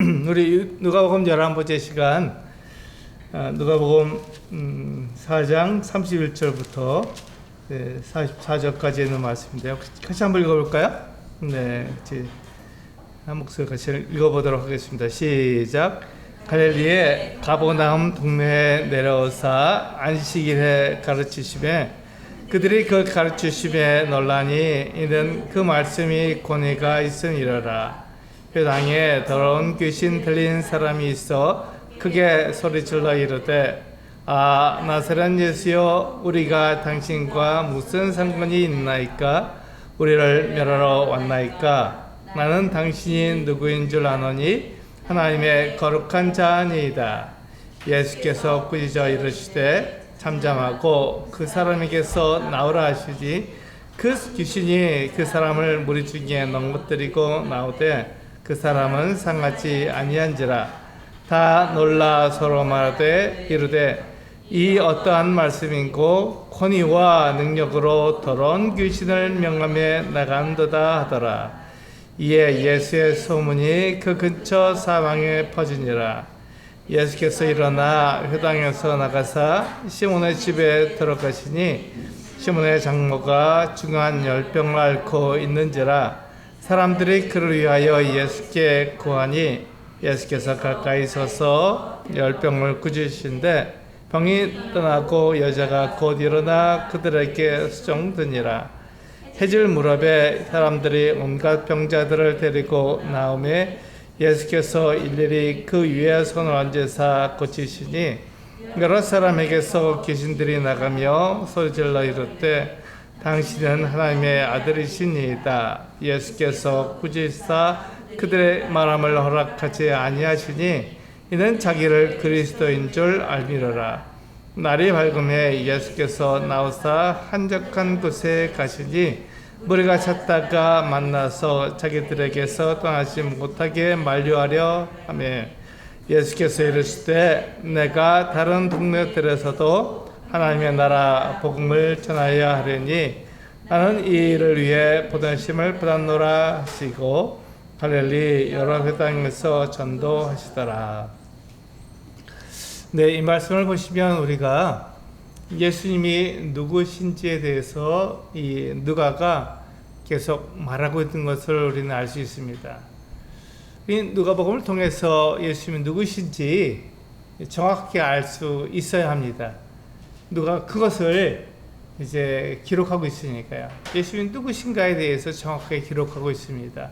우리 누가복음 11번째 시간, 누가복음 4장 31절부터 44절까지 있는 말씀인데요. 같이 한번 읽어볼까요? 네, 한 목소리 같이 읽어보도록 하겠습니다. 시작. 갈릴리의 가버나움 동네에 내려오사 안식일에 가르치시매 그들이 그 가르치심에 놀라니 이는 그 말씀이 권위가 있으니라. 회당에 더러운 귀신 들린 사람이 있어 크게 소리질러 이르되 아 나사렛 예수여 우리가 당신과 무슨 상관이 있나이까? 우리를 멸하러 왔나이까? 나는 당신이 누구인 줄 아노니 하나님의 거룩한 자니이다. 예수께서 꾸짖어 이르시되 잠잠하고 그 사람에게서 나오라 하시니 그 귀신이 그 사람을 무리 중에 넘어뜨리고 나오되 그 사람은 상하지 아니한지라. 다 놀라 서로 말하되 이르되 이 어떠한 말씀인고 권위와 능력으로 더러운 귀신을 명함에 나간도다 하더라. 이에 예수의 소문이 그 근처 사방에 퍼지니라. 예수께서 일어나 회당에서 나가사 시몬의 집에 들어가시니 시몬의 장모가 중한 열병을 앓고 있는지라. 사람들이 그를 위하여 예수께 구하니 예수께서 가까이 서서 열병을 꾸짖으신데 병이 떠나고 여자가 곧 일어나 그들에게 수종드니라. 해질 무렵에 사람들이 온갖 병자들을 데리고 나오매 예수께서 일일이 그 위에 손을 얹으사 고치시니 여러 사람에게서 귀신들이 나가며 소리질러 이르되 당신은 하나님의 아들이시니이다. 예수께서 꾸짖사 그들의 말함을 허락하지 아니하시니 이는 자기를 그리스도인 줄 알미러라. 날이 밝음에 예수께서 나오사 한적한 곳에 가시니 무리가 찾다가 만나서 자기들에게서 떠나지 못하게 만류하려 하며 예수께서 이르시되 내가 다른 동네들에서도 하나님의 나라 복음을 전하여야 하려니 나는 이 일을 위해 보내심을 받았노라 하시고 갈릴리 여러 회당에서 전도하시더라. 네, 이 말씀을 보시면 우리가 예수님이 누구신지에 대해서 이 누가가 계속 말하고 있는 것을 우리는 알 수 있습니다. 이 누가복음을 통해서 예수님이 누구신지 정확하게 알 수 있어야 합니다. 누가 그것을 이제 기록하고 있으니까요. 예수님이 누구신가에 대해서 정확하게 기록하고 있습니다.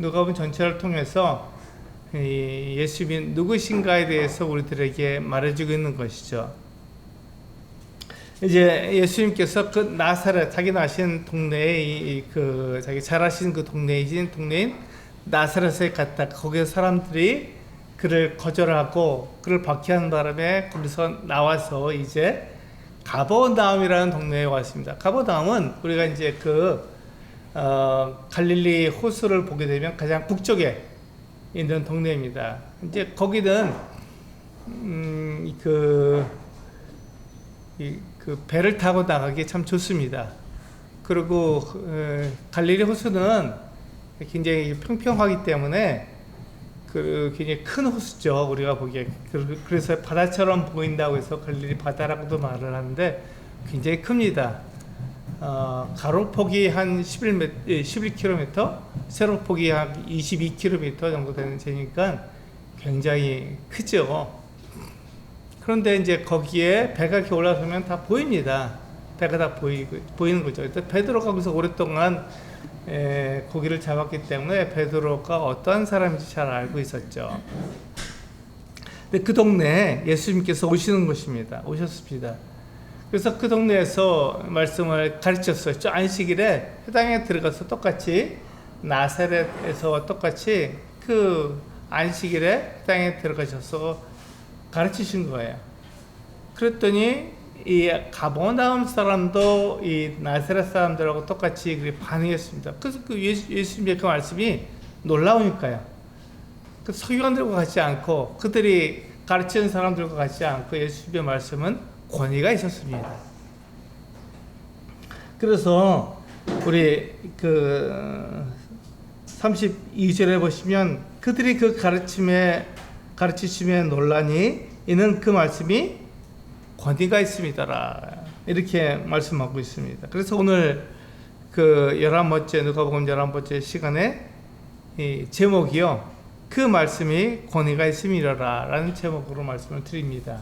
누가복음 전체를 통해서 예수님이 누구신가에 대해서 우리들에게 말해주고 있는 것이죠. 이제 예수님께서 그 나사렛, 자기 나신 동네에 자기 자라신 그 동네인 나사렛에 갔다 거기에 사람들이 그를 거절하고 그를 박해하는 바람에 거기서 나와서 이제 가버나움이라는 동네에 왔습니다. 가버나움은 우리가 이제 갈릴리 호수를 보게 되면 가장 북쪽에 있는 동네입니다. 이제 거기는 배를 타고 나가기 참 좋습니다. 그리고 갈릴리 호수는 굉장히 평평하기 때문에 굉장히 큰 호수죠. 우리가 보기에. 그래서 바다처럼 보인다고 해서 갈릴리 바다라고도 말을 하는데 굉장히 큽니다. 가로폭이 한 11km, 세로폭이 한 22km 정도 되는 데니까 굉장히 크죠. 그런데 이제 거기에 배가 이렇게 올라서면 다 보입니다. 배가 다 보이는 거죠. 베드로가 거기서 오랫동안 고기를 잡았기 때문에 베드로가 어떤 사람인지 잘 알고 있었죠. 근데 그 동네에 예수님께서 오셨습니다. 그래서 그 동네에서 말씀을 가르쳤어요. 안식일에 회당에 들어가서 똑같이 나사렛에서 똑같이 그 안식일에 회당에 들어가셔서 가르치신 거예요. 그랬더니 이 가버나움 사람도 이 나사렛 사람들하고 똑같이 반응했습니다. 그래서 그 예수님의 그 말씀이 놀라우니까요. 그 서기관들과 같지 않고 그들이 가르치는 사람들과 같지 않고 예수님의 말씀은 권위가 있었습니다. 그래서 우리 32절에 보시면 그들이 그 가르치심에 논란이 있는 그 말씀이 권위가 있습니다라. 이렇게 말씀하고 있습니다. 그래서 오늘 그 11번째, 누가복음 11번째 시간에 이 제목이요. 그 말씀이 권위가 있음이라라 라는 제목으로 말씀을 드립니다.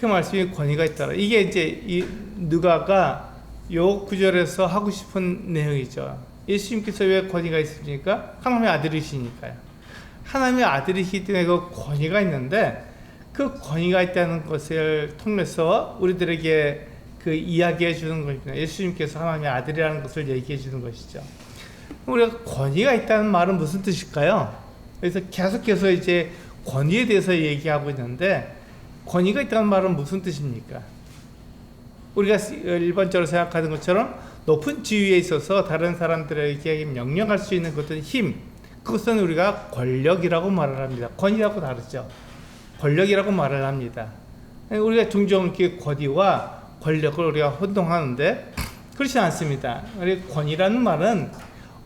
그 말씀이 권위가 있다라. 이게 이제 이 누가가 요 구절에서 하고 싶은 내용이죠. 예수님께서 왜 권위가 있습니까? 하나님의 아들이시니까요. 하나님의 아들이시기 때문에 그 권위가 있는데 그 권위가 있다는 것을 통해서 우리들에게 그 이야기해 주는 것입니다. 예수님께서 하나님의 아들이라는 것을 얘기해 주는 것이죠. 우리가 권위가 있다는 말은 무슨 뜻일까요? 그래서 계속해서 이제 권위에 대해서 얘기하고 있는데 권위가 있다는 말은 무슨 뜻입니까? 우리가 일반적으로 생각하는 것처럼 높은 지위에 있어서 다른 사람들에게 명령할 수 있는 것은 힘, 그것은 우리가 권력이라고 말을 합니다. 권위하고 다르죠. 권력이라고 말을 합니다. 우리가 종종 이렇게 권위와 권력을 우리가 혼동하는데 그렇지 않습니다. 권위라는 말은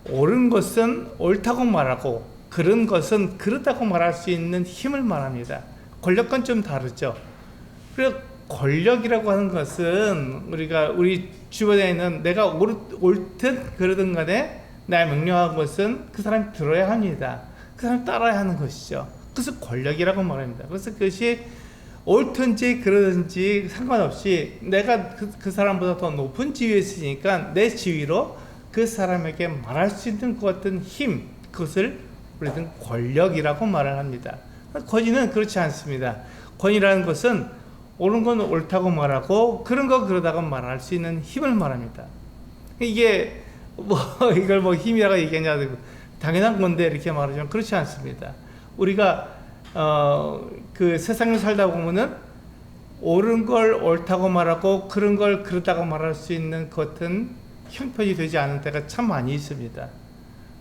옳은 것은 옳다고 말하고 그른 것은 그렇다고 말할 수 있는 힘을 말합니다. 권력과는 좀 다르죠. 그래서 권력이라고 하는 것은 우리가 우리 주변에 있는 내가 옳든 그러든 간에 날 명령한 것은 그 사람이 들어야 합니다. 그 사람이 따라야 하는 것이죠. 그래서 권력이라고 말합니다. 그래서 그것이 옳든지 그러든지 상관없이 내가 그 사람보다 더 높은 지위에 있으니까 내 지위로 그 사람에게 말할 수 있는 것 같은 힘, 그것을 우리는 권력이라고 말을 합니다. 권위는 그렇지 않습니다. 권위라는 것은 옳은 건 옳다고 말하고 그런 거 그러다가 말할 수 있는 힘을 말합니다. 이게 이걸 힘이라고 얘기하냐 당연한 건데 이렇게 말하지만 그렇지 않습니다. 우리가 그 세상을 살다 보면은 옳은 걸 옳다고 말하고 그런 걸 그렇다고 말할 수 있는 것은 형편이 되지 않은 때가 참 많이 있습니다.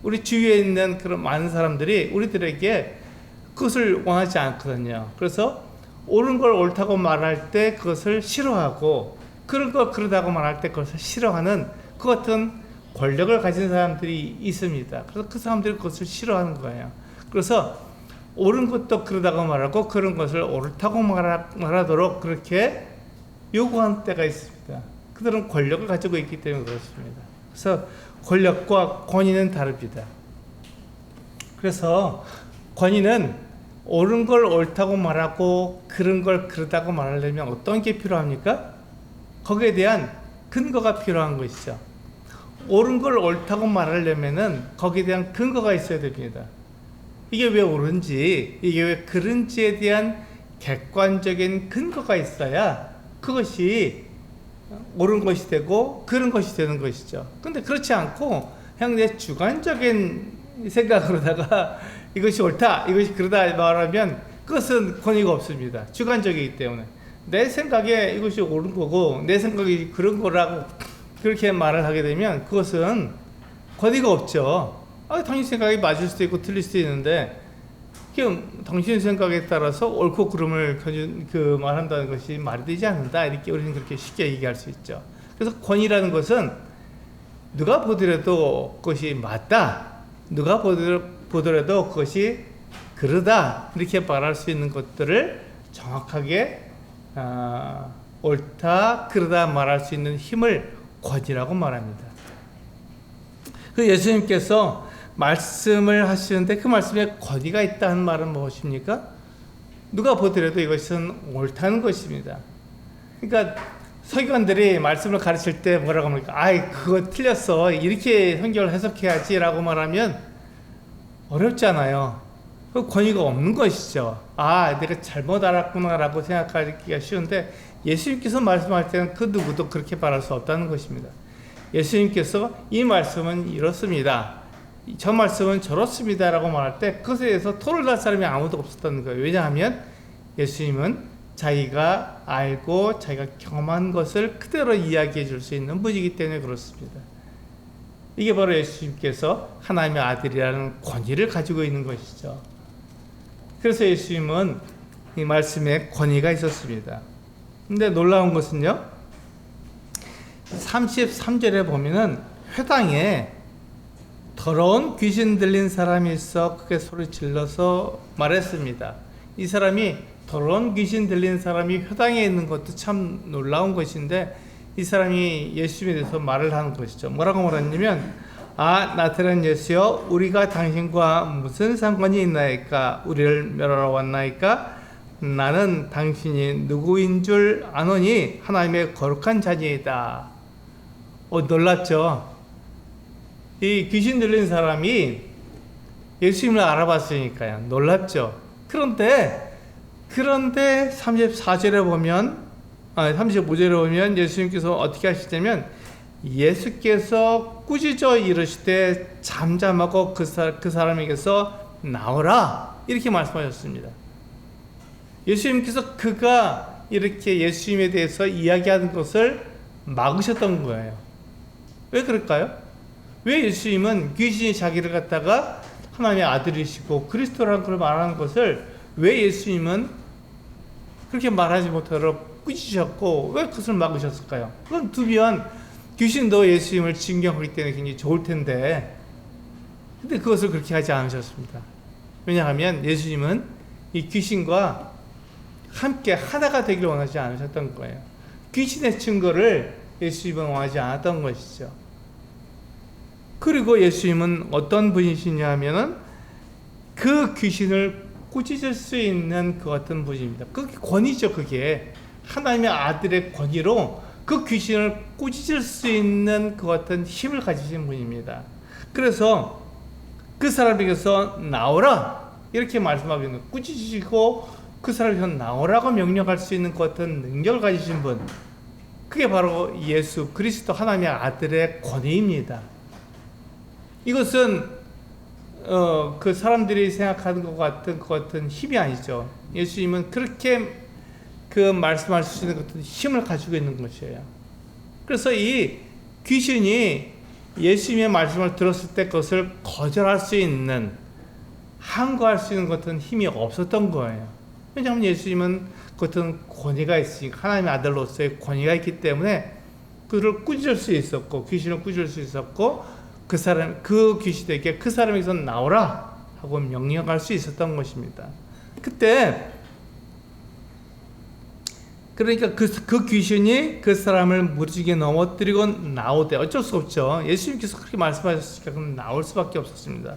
우리 주위에 있는 그런 많은 사람들이 우리들에게 그것을 원하지 않거든요. 그래서 옳은 걸 옳다고 말할 때 그것을 싫어하고 그런 걸 그러다고 말할 때 그것을 싫어하는 그 같은 권력을 가진 사람들이 있습니다. 그래서 그 사람들이 그것을 싫어하는 거예요. 그래서 옳은 것도 그러다고 말하고 그런 것을 옳다고 말하도록 그렇게 요구하는 때가 있습니다. 그들은 권력을 가지고 있기 때문에 그렇습니다. 그래서 권력과 권위는 다릅니다. 그래서 권위는 옳은 걸 옳다고 말하고 그런 걸 그러다고 말하려면 어떤 게 필요합니까? 거기에 대한 근거가 필요한 것이죠. 옳은 걸 옳다고 말하려면은 거기에 대한 근거가 있어야 됩니다. 이게 왜 옳은지, 이게 왜 그른지에 대한 객관적인 근거가 있어야 그것이 옳은 것이 되고 그런 것이 되는 것이죠. 근데 그렇지 않고 그냥 내 주관적인 생각으로다가 이것이 옳다, 이것이 그러다 말하면 그것은 권위가 없습니다. 주관적이기 때문에 내 생각에 이것이 옳은 거고 내 생각이 그런 거라고 그렇게 말을 하게 되면 그것은 권위가 없죠. 당신 생각이 맞을 수도 있고 틀릴 수도 있는데 당신 생각에 따라서 옳고 그름을 말한다는 것이 말이 되지 않는다. 이렇게 우리는 그렇게 쉽게 얘기할 수 있죠. 그래서 권위라는 것은 누가 보더라도 그것이 맞다. 누가 보더라도 그것이 그러다. 이렇게 말할 수 있는 것들을 정확하게 옳다, 그러다 말할 수 있는 힘을 권위라고 말합니다. 그 예수님께서 말씀을 하시는데 그 말씀에 권위가 있다는 말은 무엇입니까? 누가 보더라도 이것은 옳다는 것입니다. 그러니까 서기관들이 말씀을 가르칠 때 뭐라고 합니까? 그거 틀렸어. 이렇게 성경을 해석해야지 라고 말하면 어렵잖아요. 그 권위가 없는 것이죠. 내가 잘못 알았구나 라고 생각하기가 쉬운데 예수님께서 말씀할 때는 그 누구도 그렇게 말할 수 없다는 것입니다. 예수님께서 이 말씀은 이렇습니다. 저 말씀은 저렇습니다 라고 말할 때 그것에 대해서 토를 할 사람이 아무도 없었다는 거예요. 왜냐하면 예수님은 자기가 알고 자기가 경험한 것을 그대로 이야기해 줄 수 있는 분이기 때문에 그렇습니다. 이게 바로 예수님께서 하나님의 아들이라는 권위를 가지고 있는 것이죠. 그래서 예수님은 이 말씀에 권위가 있었습니다. 근데 놀라운 것은요, 33절에 보면은 회당에 더러운 귀신 들린 사람이 있어 크게 소리 질러서 말했습니다. 이 사람이 더러운 귀신 들린 사람이 회당에 있는 것도 참 놀라운 것인데 이 사람이 예수님에 대해서 말을 하는 것이죠. 뭐라고 말했냐면 나타난 예수여 우리가 당신과 무슨 상관이 있나이까 우리를 멸하러 왔나이까 나는 당신이 누구인 줄 아노니 하나님의 거룩한 자녀이다. 놀랐죠. 이 귀신 들린 사람이 예수님을 알아봤으니까요. 놀랍죠. 그런데 34절에 보면 35절에 보면 예수님께서 어떻게 하시냐면 예수께서 꾸짖어 이르시되 잠잠하고 그 사람에게서 나오라 이렇게 말씀하셨습니다. 예수님께서 그가 이렇게 예수님에 대해서 이야기하는 것을 막으셨던 거예요. 왜 그럴까요? 왜 예수님은 귀신이 자기를 갖다가 하나님의 아들이시고 그리스도라는 걸 말하는 것을 왜 예수님은 그렇게 말하지 못하도록 꾸짖으셨고 왜 그것을 막으셨을까요? 그건 두면 귀신도 예수님을 진경하기 때문에 굉장히 좋을 텐데 근데 그것을 그렇게 하지 않으셨습니다. 왜냐하면 예수님은 이 귀신과 함께 하나가 되기를 원하지 않으셨던 거예요. 귀신의 증거를 예수님은 원하지 않았던 것이죠. 그리고 예수님은 어떤 분이시냐 하면은 그 귀신을 꾸짖을 수 있는 그 같은 분입니다. 그게 권위죠. 그게 하나님의 아들의 권위로 그 귀신을 꾸짖을 수 있는 그 같은 힘을 가지신 분입니다. 그래서 그 사람에게서 나오라 이렇게 말씀하고 있는 꾸짖으시고 그 사람에게서 나오라고 명령할 수 있는 그 같은 능력을 가지신 분, 그게 바로 예수 그리스도 하나님의 아들의 권위입니다. 이것은 그 사람들이 생각하는 것 같은 힘이 아니죠. 예수님은 그렇게 그 말씀할 수 있는 것은 힘을 가지고 있는 것이에요. 그래서 이 귀신이 예수님의 말씀을 들었을 때 그것을 거절할 수 있는, 항거할 수 있는 것은 힘이 없었던 거예요. 왜냐하면 예수님은 그것은 권위가 있으니까, 하나님의 아들로서의 권위가 있기 때문에 그를 꾸짖을 수 있었고, 귀신을 꾸짖을 수 있었고, 그 귀신에게 그 사람에게서 나오라 하고 명령할 수 있었던 것입니다. 그때 그러니까 그 귀신이 그 사람을 무지개 넘어뜨리고 나오되, 어쩔 수 없죠. 예수님께서 그렇게 말씀하셨으니까 그럼 나올 수밖에 없었습니다.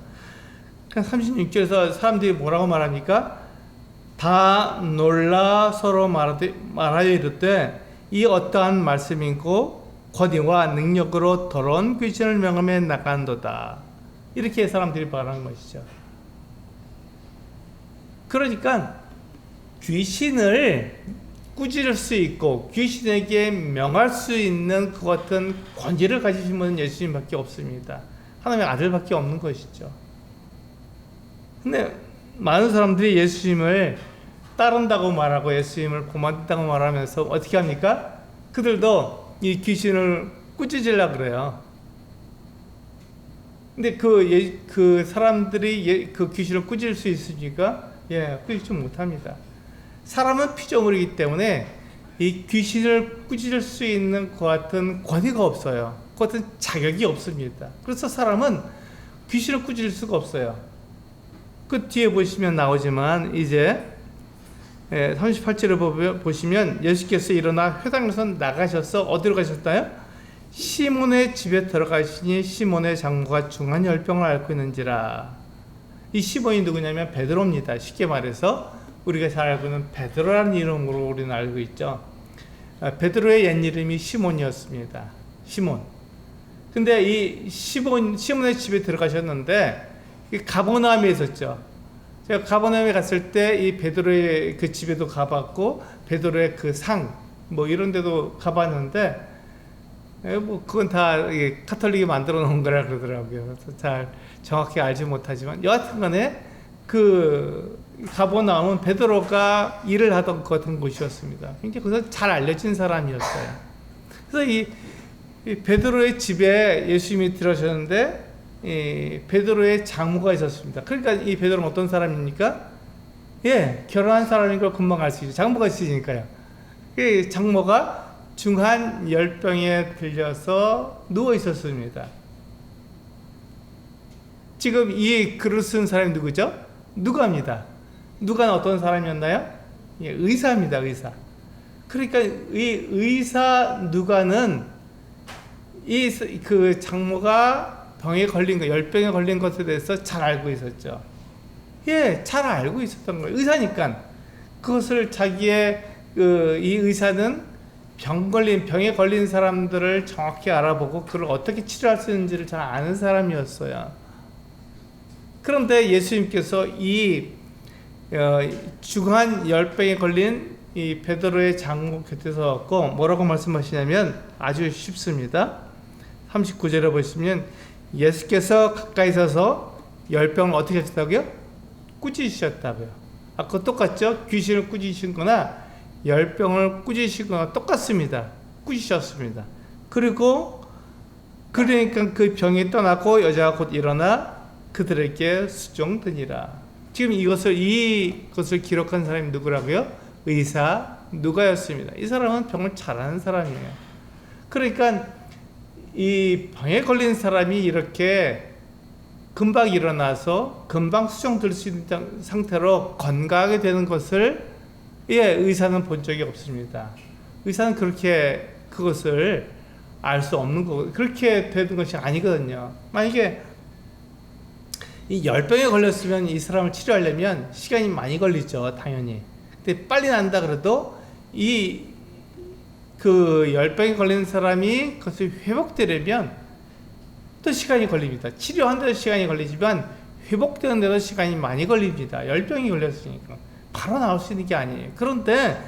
36절에서 사람들이 뭐라고 말합니까? 다 놀라 서로 말하여 이르되 이 어떠한 말씀이고 권위와 능력으로 더러운 귀신을 명함에 나간도다. 이렇게 사람들이 말하는 것이죠. 그러니까 귀신을 꾸짖을 수 있고 귀신에게 명할 수 있는 그 같은 권위를 가지신 분은 예수님밖에 없습니다. 하나님의 아들밖에 없는 것이죠. 근데 많은 사람들이 예수님을 따른다고 말하고 예수님을 고만다고 말하면서 어떻게 합니까? 그들도 이 귀신을 꾸짖으려고 그래요. 근데 그 사람들이 그 귀신을 꾸짖을 수 있으니까 꾸짖지 못합니다. 사람은 피조물이기 때문에 이 귀신을 꾸짖을 수 있는 그 같은 권위가 없어요. 그 같은 자격이 없습니다. 그래서 사람은 귀신을 꾸짖을 수가 없어요. 그 뒤에 보시면 나오지만 이제 38절을 보시면 예수께서 일어나 회당에서 나가셔서 어디로 가셨나요? 시몬의 집에 들어가시니 시몬의 장모가 중한 열병을 앓고 있는지라. 이 시몬이 누구냐면 베드로입니다. 쉽게 말해서 우리가 잘 알고 있는 베드로라는 이름으로 우리는 알고 있죠. 베드로의 옛 이름이 시몬이었습니다. 시몬. 근데 이 시몬의 집에 들어가셨는데 가버나움에 있었죠. 제가 가버나움에 갔을 때 이 베드로의 그 집에도 가봤고 베드로의 그 상 뭐 이런 데도 가봤는데 뭐 그건 다 카톨릭이 만들어 놓은 거라 그러더라고요. 잘 정확히 알지 못하지만 여하튼간에 그 가버나움은 베드로가 일을 하던 것 같은 곳이었습니다. 굉장히 그래서 잘 알려진 사람이었어요. 그래서 이 베드로의 집에 예수님이 들어오셨는데 베드로의 장모가 있었습니다. 그러니까 이 베드로는 어떤 사람입니까? 결혼한 사람인 걸 금방 알 수 있죠. 장모가 있으니까요. 장모가 중한 열병에 들려서 누워 있었습니다. 지금 이 글을 쓴 사람이 누구죠? 누가입니다. 누가는 어떤 사람이었나요? 예, 의사입니다. 의사. 그러니까 이 의사 누가는 이 그 장모가 병에 걸린 거, 열병에 걸린 것에 대해서 잘 알고 있었죠. 예, 잘 알고 있었던 거예요. 의사니까. 그것을 자기의 이 의사는 병에 걸린 사람들을 정확히 알아보고 그걸 어떻게 치료할 수 있는지를 잘 아는 사람이었어요. 그런데 예수님께서 이 중한 열병에 걸린 이 베드로의 장모 곁에서 왔고 뭐라고 말씀하시냐면 아주 쉽습니다. 39절에 보시면 예수께서 가까이 서서 열병을 어떻게 하셨다고요? 꾸짖으셨다고요. 아까 똑같죠? 귀신을 꾸짖으신 거나 열병을 꾸짖으신 거나 똑같습니다. 꾸짖으셨습니다. 그리고 그러니까 그 병이 떠나고 여자가 곧 일어나 그들에게 수종드니라. 지금 이것을 기록한 사람이 누구라고요? 의사 누가였습니다. 이 사람은 병을 잘 아는 사람이에요. 그러니까 이 병에 걸린 사람이 이렇게 금방 일어나서 금방 수종될 수 있는 상태로 건강하게 되는 것을 의사는 본 적이 없습니다. 의사는 그렇게 그것을 알 수 없는 거고 그렇게 되는 것이 아니거든요. 만약에 이 열병에 걸렸으면 이 사람을 치료하려면 시간이 많이 걸리죠, 당연히. 근데 빨리 난다 그래도 그 열병에 걸린 사람이 그것이 회복되려면 또 시간이 걸립니다. 치료하는 데도 시간이 걸리지만 회복되는 데도 시간이 많이 걸립니다. 열병이 걸렸으니까 바로 나올 수 있는 게 아니에요. 그런데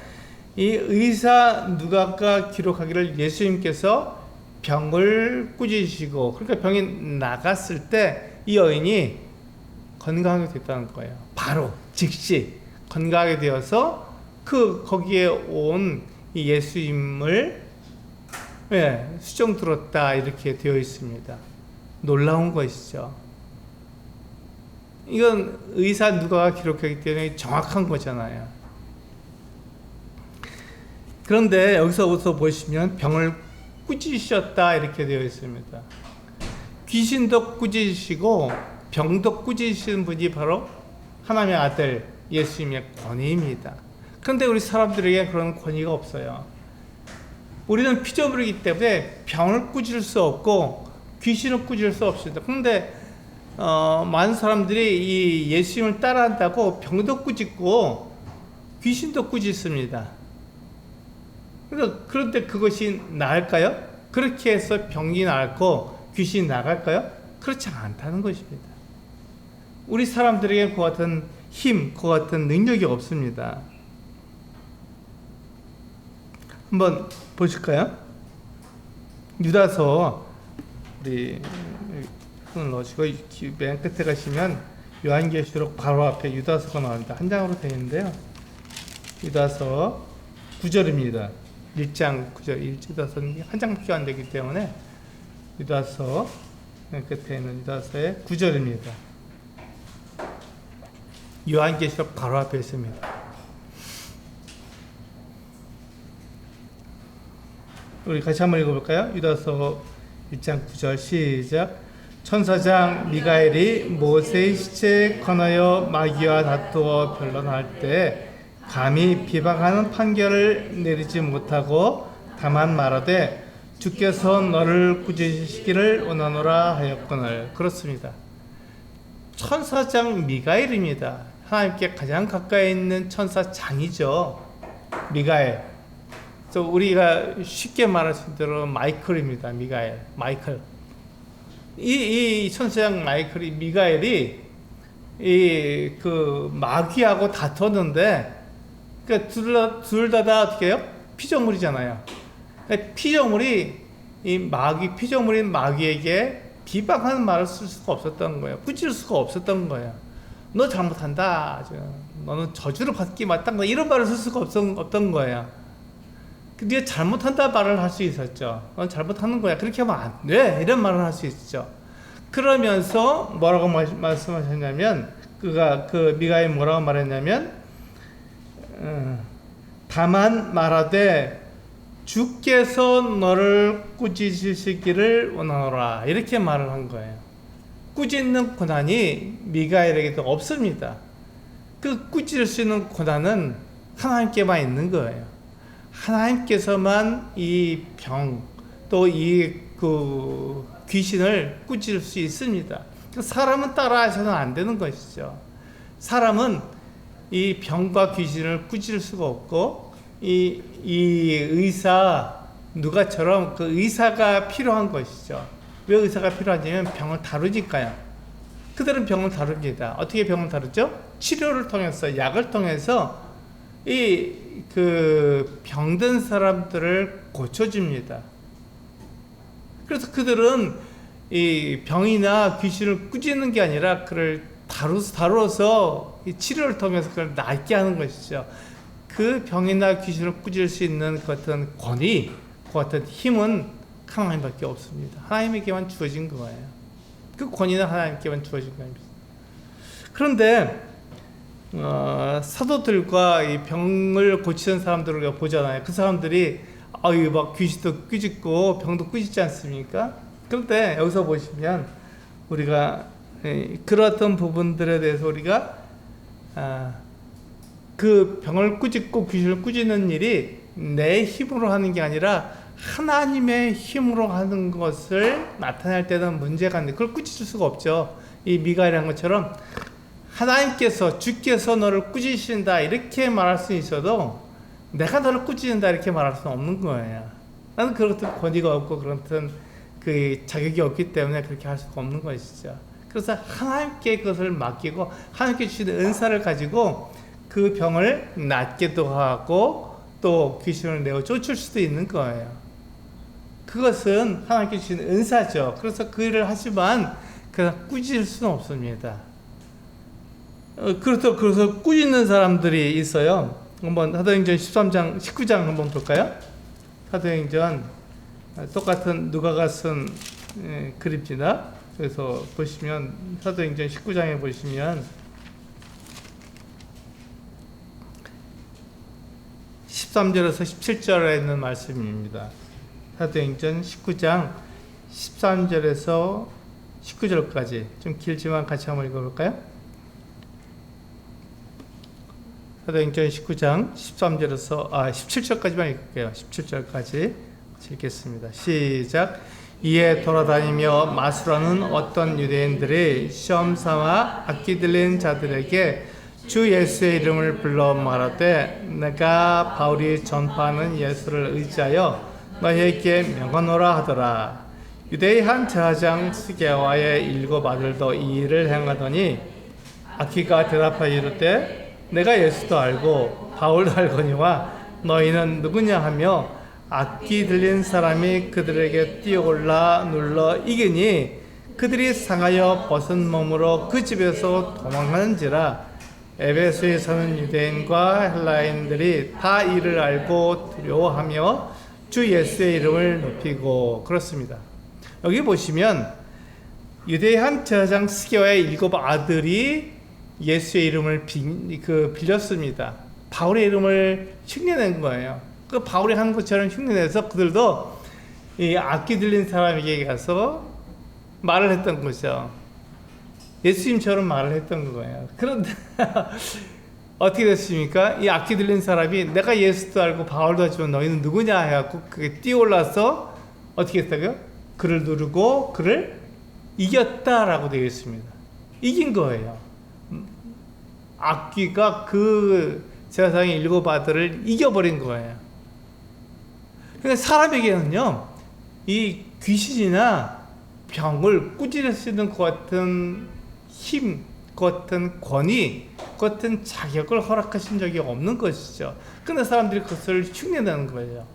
이 의사 누가가 기록하기를 예수님께서 병을 꾸짖으시고 그러니까 병이 나갔을 때 이 여인이 건강하게 됐다는 거예요. 바로 즉시 건강하게 되어서 거기에 온 이 예수님을 수종 들었다 이렇게 되어 있습니다. 놀라운 것이죠. 이건 의사 누가가 기록하기 때문에 정확한 거잖아요. 그런데 여기서부터 보시면 병을 꾸짖으셨다 이렇게 되어 있습니다. 귀신도 꾸짖으시고 병도 꾸짖으시는 분이 바로 하나님의 아들 예수님의 권위입니다. 그런데 우리 사람들에게 그런 권위가 없어요. 우리는 피조물이기 때문에 병을 꾸짖을 수 없고 귀신을 꾸짖을 수 없습니다. 그런데 많은 사람들이 이 예수님을 따라한다고 병도 꾸짖고 귀신도 꾸짖습니다. 그런데 그것이 나을까요? 그렇게 해서 병이 나았고 귀신이 나갈까요? 그렇지 않다는 것입니다. 우리 사람들에게 그 같은 힘, 그 같은 능력이 없습니다. 한번 보실까요? 유다서 우리 손을 넣으시고 맨 끝에 가시면 요한계시록 바로 앞에 유다서가 나옵니다. 한 장으로 되어 있는데요. 유다서 9절입니다. 1장 9절, 유다서는 한 장밖에 안 되기 때문에 유다서 맨 끝에 있는 유다서의 9절입니다. 요한계시록 바로 앞에 있습니다. 우리 같이 한번 읽어볼까요? 유다서 1장 9절 시작. 천사장 미가엘이 모세의 시체에 관하여 마귀와 다투어 변론할 때 감히 비방하는 판결을 내리지 못하고 다만 말하되 주께서 너를 꾸짖으시기를 원하노라 하였거늘. 그렇습니다. 천사장 미가엘입니다. 하나님께 가장 가까이 있는 천사장이죠. 미가엘. 그래서 우리가 쉽게 말할 수 있는 대로 마이클입니다. 미가엘. 마이클. 이 천사장 미가엘이 그 마귀하고 다퉜는데 그러니까 둘 다 어떻게 해요? 피조물이잖아요. 그러니까 피조물인 마귀에게 비방하는 말을 쓸 수가 없었던 거예요. 꾸짖을 수가 없었던 거예요. 너 잘못한다. 너는 저주를 받기 마땅한 거야. 이런 말을 쓸 수가 없던 거예요. 근데 잘못한다 말을 할 수 있었죠. 넌 잘못하는 거야. 그렇게 하면 안 돼. 이런 말을 할 수 있죠. 그러면서 뭐라고 말씀하셨냐면 그 미가엘 뭐라고 말했냐면 다만 말하되 주께서 너를 꾸짖으시기를 원하노라 이렇게 말을 한 거예요. 꾸짖는 고난이 미가엘에게도 없습니다. 그 꾸짖을 수 있는 고난은 하나님께만 있는 거예요. 하나님께서만 이 병, 또 이 귀신을 꾸짖을 수 있습니다. 사람은 따라 하셔서는 안 되는 것이죠. 사람은 이 병과 귀신을 꾸짖을 수가 없고, 이 의사, 누가처럼 그 의사가 필요한 것이죠. 왜 의사가 필요하냐면 병을 다루니까요. 그들은 병을 다룹니다. 어떻게 병을 다루죠? 치료를 통해서, 약을 통해서 병든 사람들을 고쳐줍니다. 그래서 그들은 이 병이나 귀신을 꾸짖는 게 아니라 그를 다루어서 이 치료를 통해서 그걸 낫게 하는 것이죠. 그 병이나 귀신을 꾸짖을 수 있는 그 어떤 권위, 그 어떤 힘은 하나님밖에 없습니다. 하나님에게만 주어진 거예요. 그 권위는 하나님께만 주어진 겁니다. 그런데 사도들과 이 병을 고치는 사람들을 우리가 보잖아요. 그 사람들이 막 귀신도 꾸짖고 병도 꾸짖지 않습니까? 그런데 여기서 보시면 우리가 그런 부분들에 대해서 우리가 그 병을 꾸짖고 귀신을 꾸짖는 일이 내 힘으로 하는 게 아니라 하나님의 힘으로 하는 것을 나타낼 때는 문제가 있는데 그걸 꾸짖을 수가 없죠. 이 미가엘한 것처럼 하나님께서, 주께서 너를 꾸짖으신다 이렇게 말할 수 있어도 내가 너를 꾸짖는다 이렇게 말할 수는 없는 거예요. 나는 그런 권위가 없고 그런 그 자격이 없기 때문에 그렇게 할 수가 없는 것이죠. 그래서 하나님께 그것을 맡기고 하나님께 주시는 은사를 가지고 그 병을 낫게도 하고 또 귀신을 내어 쫓을 수도 있는 거예요. 그것은 하나님께 주시는 은사죠. 그래서 그 일을 하지만 그냥 꾸짖을 수는 없습니다. 그래서 꾸짖는 사람들이 있어요. 한번 사도행전 13장, 19장 한번 볼까요? 사도행전 똑같은 누가가 쓴 글입니다. 그래서 보시면 사도행전 19장에 보시면 13절에서 17절에 있는 말씀입니다. 사도행전 19장 13절에서 19절까지 좀 길지만 같이 한번 읽어볼까요? 사도행전 19장 13절에서 17절까지만 읽을게요. 17절까지 읽겠습니다. 시작. 이에 돌아다니며 마수라는 어떤 유대인들이 시험 삼아 악기 들린 자들에게 주 예수의 이름을 불러 말하되 내가 바울이 전파하는 예수를 의지하여 너희에게 명하노라 하더라. 유대의 한 제사장 스게와의 7 아들도 이 일을 행하더니 악기가 대답하여 이르되 내가 예수도 알고 바울도 알거니와 너희는 누구냐 하며 악기 들린 사람이 그들에게 뛰어올라 눌러 이기니 그들이 상하여 벗은 몸으로 그 집에서 도망하는지라. 에베소에 사는 유대인과 헬라인들이 다 이를 알고 두려워하며 주 예수의 이름을 높이고 그렇습니다. 여기 보시면 유대의 한 제사장 스게와의 7 아들이 예수의 이름을 빌렸습니다. 바울의 이름을 흉내낸 거예요. 그 바울이 한 것처럼 흉내내서 그들도 이 악기 들린 사람에게 가서 말을 했던 거죠. 예수님처럼 말을 했던 거예요. 그런데 어떻게 됐습니까? 이 악기 들린 사람이 내가 예수도 알고 바울도 알지만 너희는 누구냐 해갖고 그게 뛰어올라서 어떻게 했다고요? 그를 누르고 그를 이겼다라고 되어 있습니다. 이긴 거예요. 악귀가 그 제사장의 7 아들을 이겨버린 거예요. 그러니까 사람에게는요, 이 귀신이나 병을 꾸짖을 수 있는 그 같은 힘, 그 같은 권위, 그 같은 자격을 허락하신 적이 없는 것이죠. 근데 사람들이 그것을 흉내내는 거예요.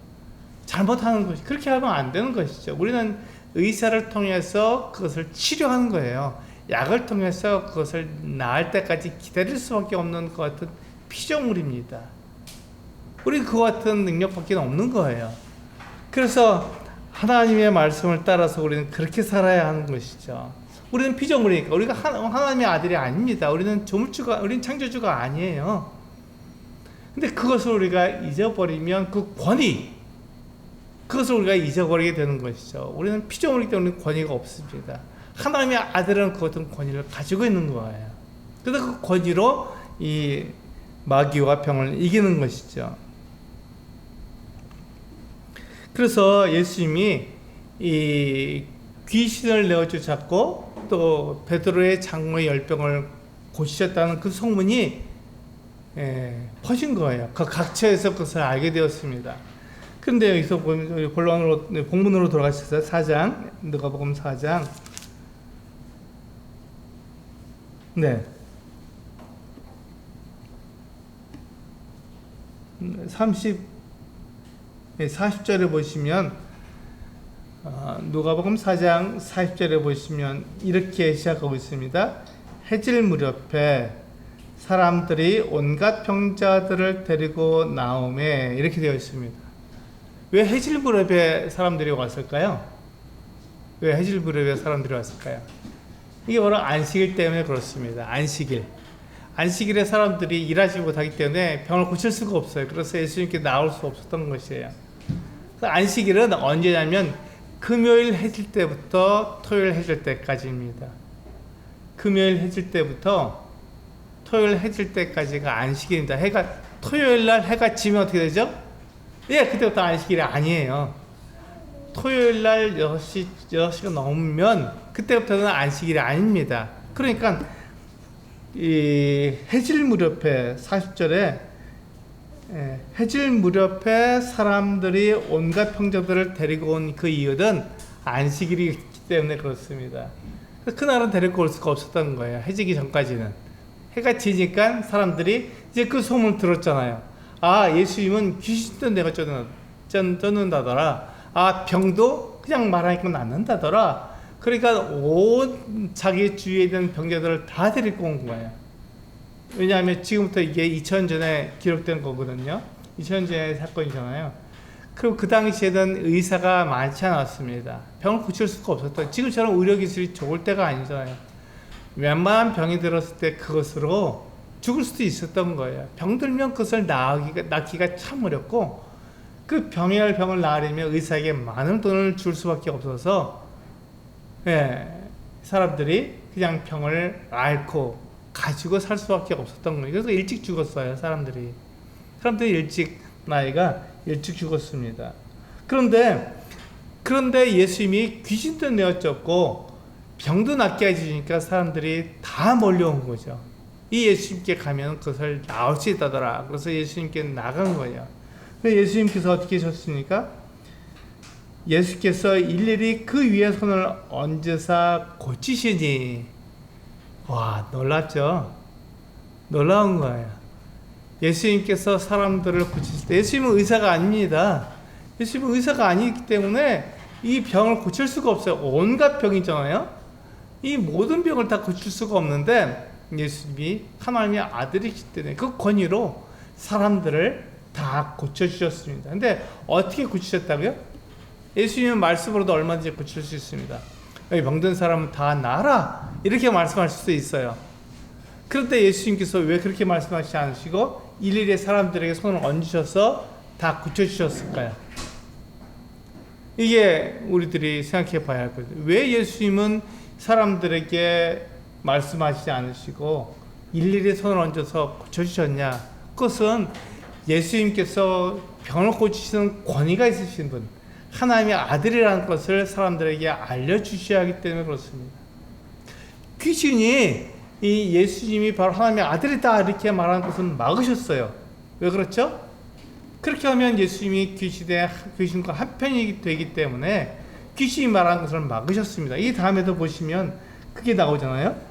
잘못하는 것이, 그렇게 하면 안 되는 것이죠. 우리는 의사를 통해서 그것을 치료하는 거예요. 약을 통해서 그것을 나을 때까지 기다릴 수밖에 없는 것 같은 피조물입니다. 우리 그 같은 능력밖에 없는 거예요. 그래서 하나님의 말씀을 따라서 우리는 그렇게 살아야 하는 것이죠. 우리는 피조물이니까 우리가 하나님의 아들이 아닙니다. 우리는 우리는 창조주가 아니에요. 근데 그것을 우리가 잊어버리면 그 권위, 그것을 우리가 잊어버리게 되는 것이죠. 우리는 피조물이기 때문에 권위가 없습니다. 하나님의 아들은 그 어떤 권위를 가지고 있는 거예요. 그래서 그 권위로 이 마귀와 병을 이기는 것이죠. 그래서 예수님이 이 귀신을 내어쫓았고 또 베드로의 장모의 열병을 고치셨다는 그 소문이 퍼진 거예요. 그 각처에서 그것을 알게 되었습니다. 그런데 여기서 보면 본론으로 본문으로 돌아가셔서 4장 누가복음 4장 40절에 보시면 누가복음 4장 40절에 보시면 이렇게 시작하고 있습니다. 해질 무렵에 사람들이 온갖 병자들을 데리고 나오매 이렇게 되어 있습니다. 왜 해질 무렵에 사람들이 왔을까요? 왜 해질 무렵에 사람들이 왔을까요? 이게 바로 안식일 때문에 그렇습니다. 안식일에 사람들이 일하지 못하기 때문에 병을 고칠 수가 없어요. 그래서 예수님께 나올 수 없었던 것이에요. 안식일은 언제냐면 금요일 해질 때부터 토요일 해질 때까지입니다. 금요일 해질 때부터 토요일 해질 때까지가 안식일입니다. 토요일 날 해가 지면 어떻게 되죠? 그때부터 안식일이 아니에요. 토요일 날 6시가 넘으면 그때부터는 안식일이 아닙니다. 그러니까 이 해질 무렵에 40절에 해질 무렵에 사람들이 온갖 병자들을 데리고 온 그 이유는 안식일이기 때문에 그렇습니다. 그날은 데리고 올 수가 없었던 거예요. 해지기 전까지는. 해가 지니까 사람들이 이제 그 소문을 들었잖아요. 예수님은 귀신도 내가 쫓는다더라. 병도 그냥 말하니까 낫는다더라. 그러니까 온 자기 주위에 있는 병자들을 다 데리고 온 거예요. 왜냐하면 지금부터 이게 2000년 전에 기록된 거거든요. 2000년 전의 사건이잖아요. 그리고 그 당시에는 의사가 많지 않았습니다. 병을 고칠 수가 없었던, 지금처럼 의료기술이 좋을 때가 아니잖아요. 웬만한 병이 들었을 때 그것으로 죽을 수도 있었던 거예요. 병들면 그것을 낫기가 참 어렵고, 그 병을 나으려면 의사에게 많은 돈을 줄 수밖에 없어서 사람들이 그냥 병을 앓고 가지고 살 수밖에 없었던 거예요. 그래서 일찍 죽었어요. 사람들이 나이가 일찍 죽었습니다. 그런데 예수님이 귀신도 내어쫓고 병도 낫게 해주니까 사람들이 다 몰려온 거죠. 이 예수님께 가면 그것을 나올 수 있다더라. 그래서 예수님께 나간 거예요. 예수님께서 어떻게 하셨습니까? 예수께서 일일이 그 위에 손을 얹으사 고치시니, 놀랍죠? 놀라운 거예요. 예수님께서 사람들을 고치실 때, 예수님은 의사가 아닙니다. 예수님은 의사가 아니기 때문에 이 병을 고칠 수가 없어요. 온갖 병이잖아요. 이 모든 병을 다 고칠 수가 없는데 예수님이 하나님의 아들이기 때문에 그 권위로 사람들을 다 고쳐주셨습니다. 근데 어떻게 고치셨다고요? 예수님은 말씀으로도 얼마든지 고칠 수 있습니다. 여기 병든 사람은 다 나아라, 이렇게 말씀하실 수 있어요. 그런데 예수님께서 왜 그렇게 말씀하시지 않으시고 일일이 사람들에게 손을 얹으셔서 다 고쳐주셨을까요? 이게 우리들이 생각해 봐야 할 거예요. 왜 예수님은 사람들에게 말씀하시지 않으시고 일일이 손을 얹어서 고쳐주셨냐? 그것은 예수님께서 병을 고치시는 권위가 있으신 분, 하나님의 아들이라는 것을 사람들에게 알려주셔야 하기 때문에 그렇습니다. 귀신이 이 예수님이 바로 하나님의 아들이다 이렇게 말하는 것은 막으셨어요. 왜 그렇죠? 그렇게 하면 예수님이 귀신과 한편이 되기 때문에 귀신이 말하는 것을 막으셨습니다. 이 다음에도 보시면 그게 나오잖아요.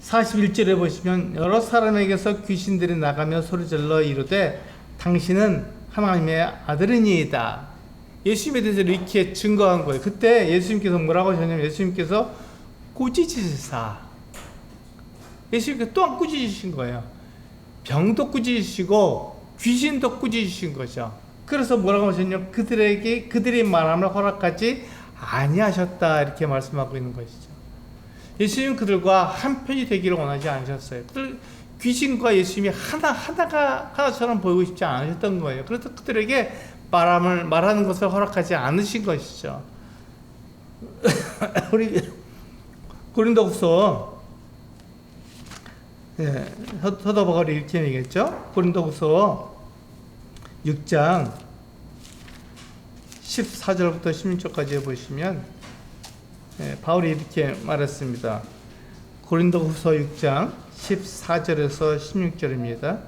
41절에 보시면 여러 사람에게서 귀신들이 나가며 소리질러 이르되 당신은 하나님의 아들이니이다. 예수님에 대해서 이렇게 증거한 거예요. 그때 예수님께서 뭐라고 하셨냐면 예수님께서 꾸짖으시사, 예수님께서 또한 꾸짖으신 거예요. 병도 꾸짖으시고 귀신도 꾸짖으신 거죠. 그래서 뭐라고 하셨냐면 그들이 말함을 허락하지 아니하셨다 이렇게 말씀하고 있는 것이죠. 예수님은 그들과 한편이 되기를 원하지 않으셨어요. 귀신과 예수님이 하나처럼 보이고 싶지 않으셨던 거예요. 그래서 그들에게 말하는 것을 허락하지 않으신 것이죠. 우리 고린도후서 서도바가 이렇게 얘기했죠. 고린도후서 6장 14절부터 16절까지 보시면 바울이 이렇게 말했습니다. 고린도후서 6장 14절에서 16절입니다.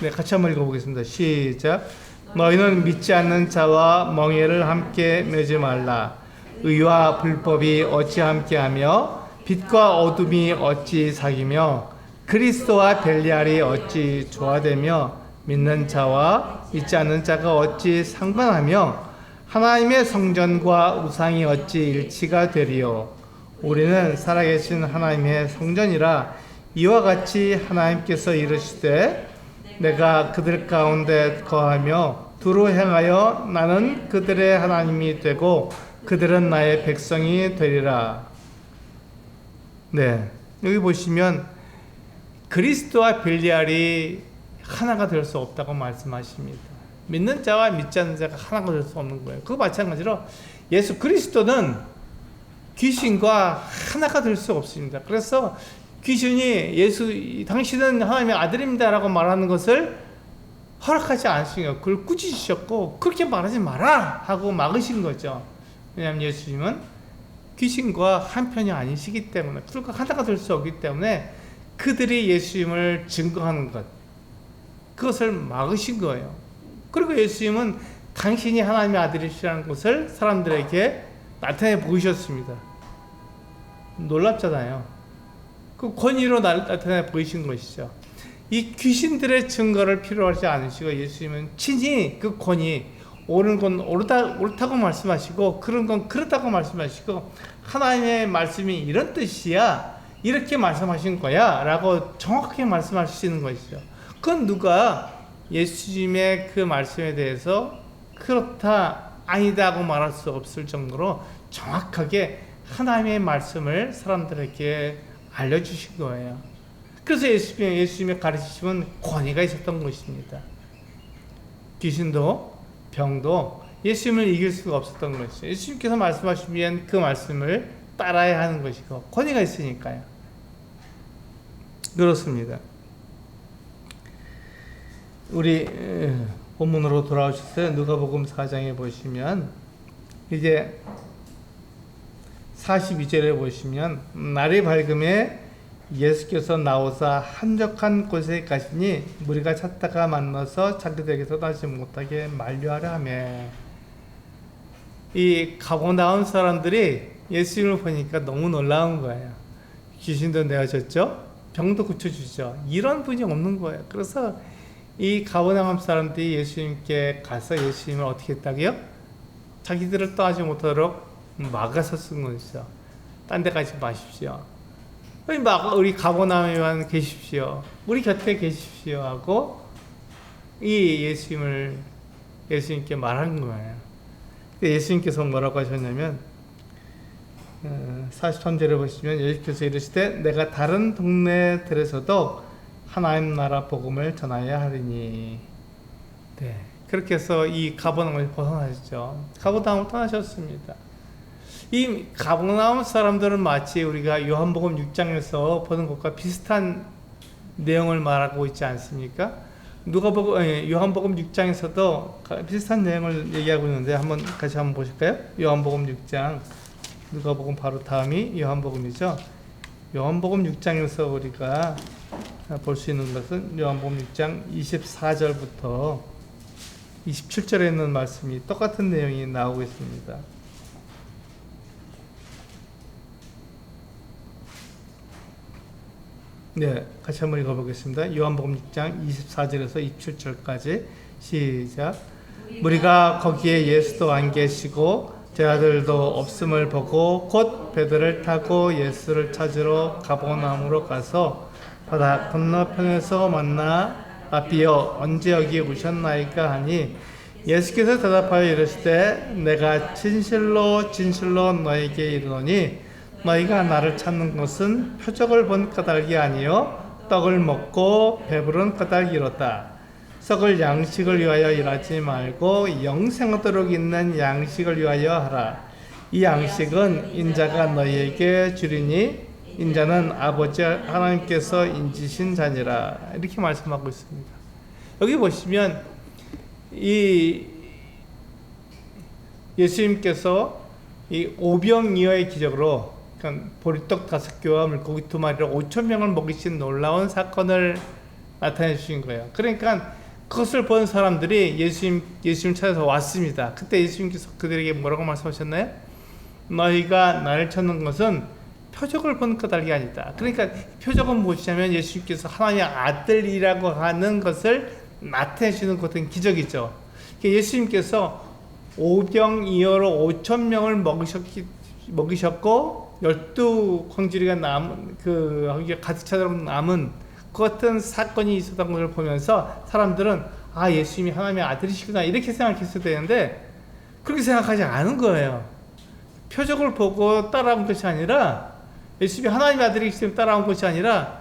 네, 같이 한번 읽어보겠습니다. 시작. 너희는 믿지 않는 자와 멍에를 함께 매지 말라. 의와 불법이 어찌 함께하며 빛과 어둠이 어찌 사귀며 그리스도와 벨리알이 어찌 조화되며 믿는 자와 믿지 않는 자가 어찌 상관하며 하나님의 성전과 우상이 어찌 일치가 되리요. 우리는 살아계신 하나님의 성전이라. 이와 같이 하나님께서 이르시되 내가 그들 가운데 거하며 두루 행하여 나는 그들의 하나님이 되고 그들은 나의 백성이 되리라. 네, 여기 보시면 그리스도와 벨리알이 하나가 될 수 없다고 말씀하십니다. 믿는 자와 믿지 않는 자가 하나가 될 수 없는 거예요. 그거 마찬가지로 예수 그리스도는 귀신과 하나가 될 수 없습니다. 그래서 귀신이 당신은 하나님의 아들입니다 라고 말하는 것을 허락하지 않으시고 그걸 꾸짖으셨고 그렇게 말하지 마라 하고 막으신 거죠. 왜냐하면 예수님은 귀신과 한편이 아니시기 때문에 둘과 하나가 될 수 없기 때문에 그들이 예수님을 증거하는 것 그것을 막으신 거예요. 그리고 예수님은 당신이 하나님의 아들이시라는 것을 사람들에게 나타내 보이셨습니다. 놀랍잖아요. 그 권위로 나타내 보이신 것이죠. 이 귀신들의 증거를 필요하지 않으시고 예수님은 친히 그 권위, 옳은 건 옳다고 말씀하시고 그런 건 그렇다고 말씀하시고 하나님의 말씀이 이런 뜻이야 이렇게 말씀하신 거야 라고 정확하게 말씀하시는 것이죠. 그건 누가 예수님의 그 말씀에 대해서 그렇다 아니다 하고 말할 수 없을 정도로 정확하게 하나님의 말씀을 사람들에게 알려주신 거예요. 그래서 예수님의 가르치심은 권위가 있었던 것입니다. 귀신도 병도 예수님을 이길 수가 없었던 것이죠. 예수님께서 말씀하시면 그 말씀을 따라야 하는 것이고 권위가 있으니까요. 그렇습니다. 우리 본문으로 돌아오셨어요. 누가복음 4장에 보시면 이제 42절에 보시면 날이 밝음에 예수께서 나오사 한적한 곳에 가시니 무리가 찾다가 만나서 자기들에게서 다시 못하게 만류하려 하며 이 가버나움 사람들이 예수님을 보니까 너무 놀라운 거예요. 귀신도 내어줬죠. 병도 고쳐주죠. 이런 분이 없는 거예요. 그래서 이 가버나움 사람들이 예수님께 가서 예수님을 어떻게 했다고요? 자기들을 떠나지 못하도록 막아서 쓴 것이죠. 딴 데 가지 마십시오. 우리 가버나움에만 계십시오. 우리 곁에 계십시오 하고 이 예수님께 말한 거예요. 예수님께서 뭐라고 하셨냐면 43절에 보시면 예수께서 이르시되 내가 다른 동네들에서도 하나님 나라 복음을 전하여야 하리니. 네, 그렇게 해서 이 가버나움을 벗어나셨죠. 가버나움을 떠나셨습니다. 이 가버나움 사람들은 마치 우리가 요한복음 6장에서 보는 것과 비슷한 내용을 말하고 있지 않습니까? 요한복음 6장에서도 비슷한 내용을 얘기하고 있는데 같이 한번 보실까요? 요한복음 6장, 누가복음 바로 다음이 요한복음이죠. 요한복음 6장에서 우리가 볼 수 있는 것은 요한복음 6장 24절부터 27절에 있는 말씀이 똑같은 내용이 나오고 있습니다. 네, 같이 한번 읽어보겠습니다. 요한복음 6장 24절에서 27절까지 시작. 무리가 거기에 예수도 안 계시고 제자들도 없음을 보고 곧 배들을 타고 예수를 찾으러 가버나움으로 가서 바다 건너편에서 만나 라비여 언제 여기 오셨나이까 하니 예수께서 대답하여 이르시되 내가 진실로 진실로 너에게 이르노니 너희가 나를 찾는 것은 표적을 본 까닭이 아니요 떡을 먹고 배부른 까닭이로다. 썩을 양식을 위하여 일하지 말고 영생하도록 있는 양식을 위하여 하라. 이 양식은 인자가 너희에게 주리니 인자는 아버지 하나님께서 인지신 자니라. 이렇게 말씀하고 있습니다. 여기 보시면 이 예수님께서 이 오병이어의 기적으로 그러니까 보리떡 5개와 물고기 2마리로 5,000명을 먹이신 놀라운 사건을 나타내 주신 거예요. 그러니까 그것을 본 사람들이 예수님 찾아서 왔습니다. 그때 예수님께서 그들에게 뭐라고 말씀하셨나요? 너희가 나를 찾는 것은 표적을 본 까닭이 아니다. 그러니까 표적은 무엇이냐면 예수님께서 하나님의 아들이라고 하는 것을 나타내 주는 것은 기적이죠. 예수님께서 오병이어로 5,000명을 먹이셨고 12광주리가 남은 가득 차도록 남은 그 같은 사건이 있었던 것을 보면서 사람들은 아, 예수님이 하나님의 아들이시구나 이렇게 생각했어야 되는데 그렇게 생각하지 않은 거예요. 표적을 보고 따라온 것이 아니라 예수님이 하나님의 아들이기 때문에 따라온 것이 아니라